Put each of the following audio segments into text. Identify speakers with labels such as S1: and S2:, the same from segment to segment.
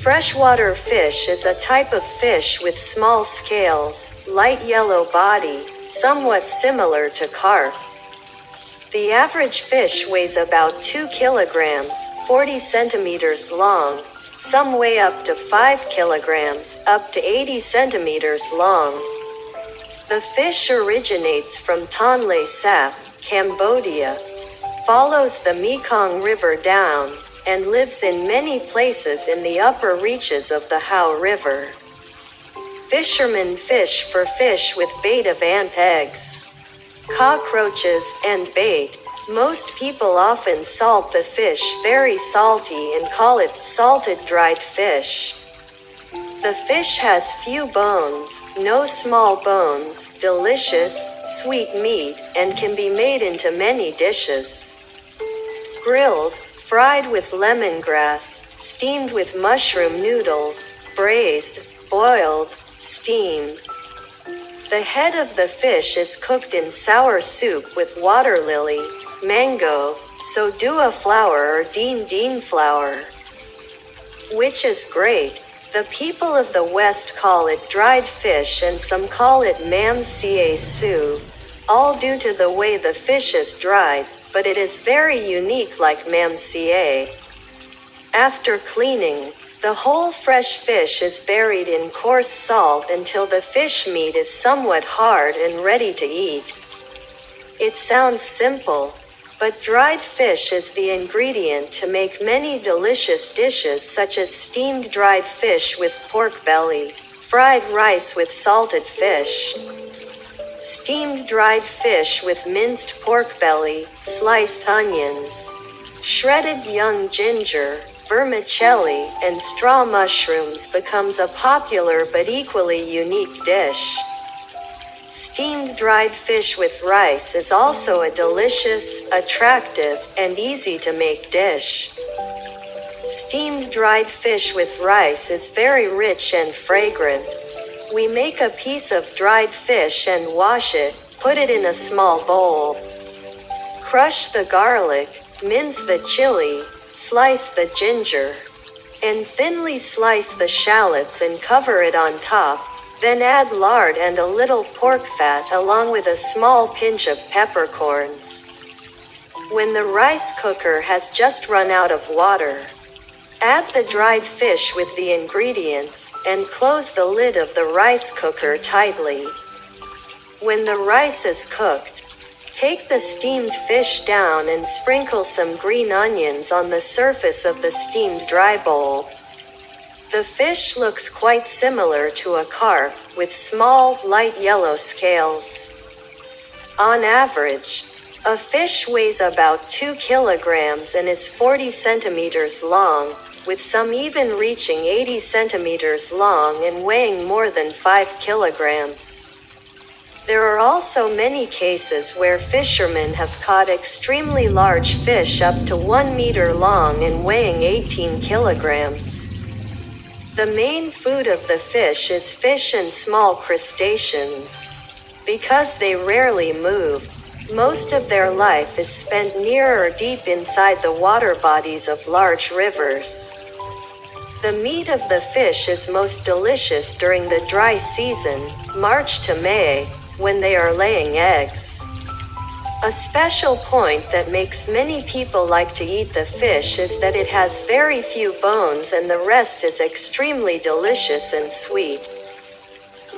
S1: Freshwater fish is a type of fish with small scales, light yellow body, somewhat similar to carp. The average fish weighs about 2 kilograms, 40 centimeters long. Some weigh up to 5 kilograms, up to 80 centimeters long. The fish originates from Tonle Sap, Cambodia, follows the Mekong River down, and lives in many places in the upper reaches of the How River. Fishermen fish for fish with bait of ant eggs, cockroaches, and bait. Most people often salt the fish very salty and call it salted dried fish. The fish has few bones, no small bones, delicious, sweet meat, and can be made into many dishes. Grilled, fried with lemongrass, steamed with mushroom noodles, braised, boiled, steamed. The head of the fish is cooked in sour soup with water lily, mango, sodua flower or deen flower, which is great. The people of the West call it dried fish and some call it mam sie su, all due to the way the fish is dried, but it is very unique like mam sie. After cleaning, the whole fresh fish is buried in coarse salt until the fish meat is somewhat hard and ready to eat. It sounds simple, but dried fish is the ingredient to make many delicious dishes such as steamed dried fish with pork belly, fried rice with salted fish, steamed dried fish with minced pork belly, sliced onions, shredded young ginger, vermicelli, and straw mushrooms becomes a popular but equally unique dish. Steamed dried fish with rice is also a delicious, attractive, and easy-to-make dish. Steamed dried fish with rice is very rich and fragrant. We make a piece of dried fish and wash it, put it in a small bowl. Crush the garlic, mince the chili, slice the ginger, and thinly slice the shallots and cover it on top. Then add lard and a little pork fat along with a small pinch of peppercorns. When the rice cooker has just run out of water, add the dried fish with the ingredients and close the lid of the rice cooker tightly. When the rice is cooked, take the steamed fish down and sprinkle some green onions on the surface of the steamed dry bowl. The fish looks quite similar to a carp, with small, light yellow scales. On average, a fish weighs about 2 kilograms and is 40 centimeters long, with some even reaching 80 centimeters long and weighing more than 5 kilograms. There are also many cases where fishermen have caught extremely large fish up to 1 meter long and weighing 18 kilograms. The main food of the fish is fish and small crustaceans. Because they rarely move, most of their life is spent near or deep inside the water bodies of large rivers. The meat of the fish is most delicious during the dry season, March to May, when they are laying eggs. A special point that makes many people like to eat the fish is that it has very few bones and the rest is extremely delicious and sweet.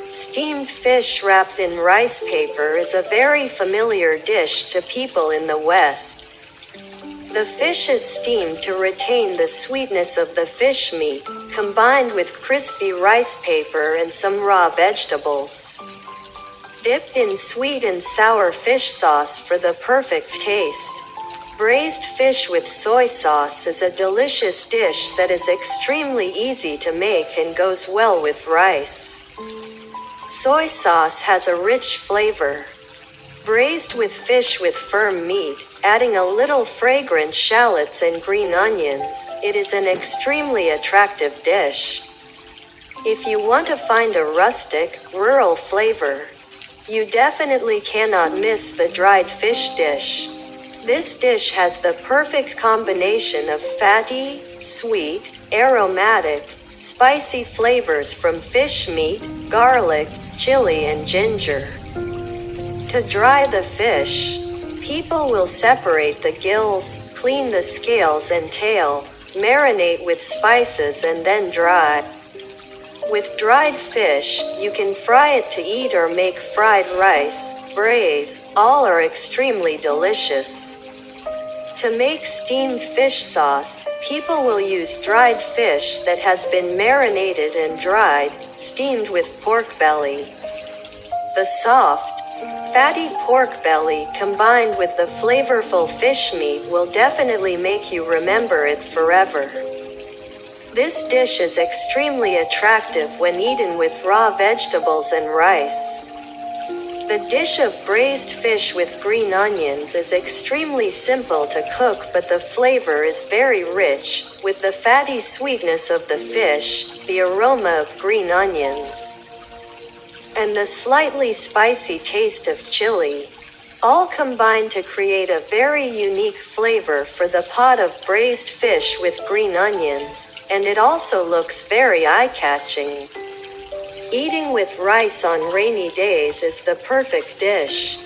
S1: Steamed fish wrapped in rice paper is a very familiar dish to people in the West. The fish is steamed to retain the sweetness of the fish meat, combined with crispy rice paper and some raw vegetables. Dipped in sweet and sour fish sauce for the perfect taste. Braised fish with soy sauce is a delicious dish that is extremely easy to make and goes well with rice. Soy sauce has a rich flavor. Braised with fish with firm meat, adding a little fragrant shallots and green onions, it is an extremely attractive dish. If you want to find a rustic, rural flavor, you definitely cannot miss the dried fish dish. This dish has the perfect combination of fatty, sweet, aromatic, spicy flavors from fish meat, garlic, chili, and ginger. To dry the fish, people will separate the gills, clean the scales and tail, marinate with spices and then dry. With dried fish, you can fry it to eat or make fried rice, braise, all are extremely delicious. To make steamed fish sauce, people will use dried fish that has been marinated and dried, steamed with pork belly. The soft, fatty pork belly combined with the flavorful fish meat will definitely make you remember it forever. This dish is extremely attractive when eaten with raw vegetables and rice. The dish of braised fish with green onions is extremely simple to cook, but the flavor is very rich, with the fatty sweetness of the fish, the aroma of green onions, and the slightly spicy taste of chili, all combine to create a very unique flavor for the pot of braised fish with green onions, and it also looks very eye-catching. Eating with rice on rainy days is the perfect dish.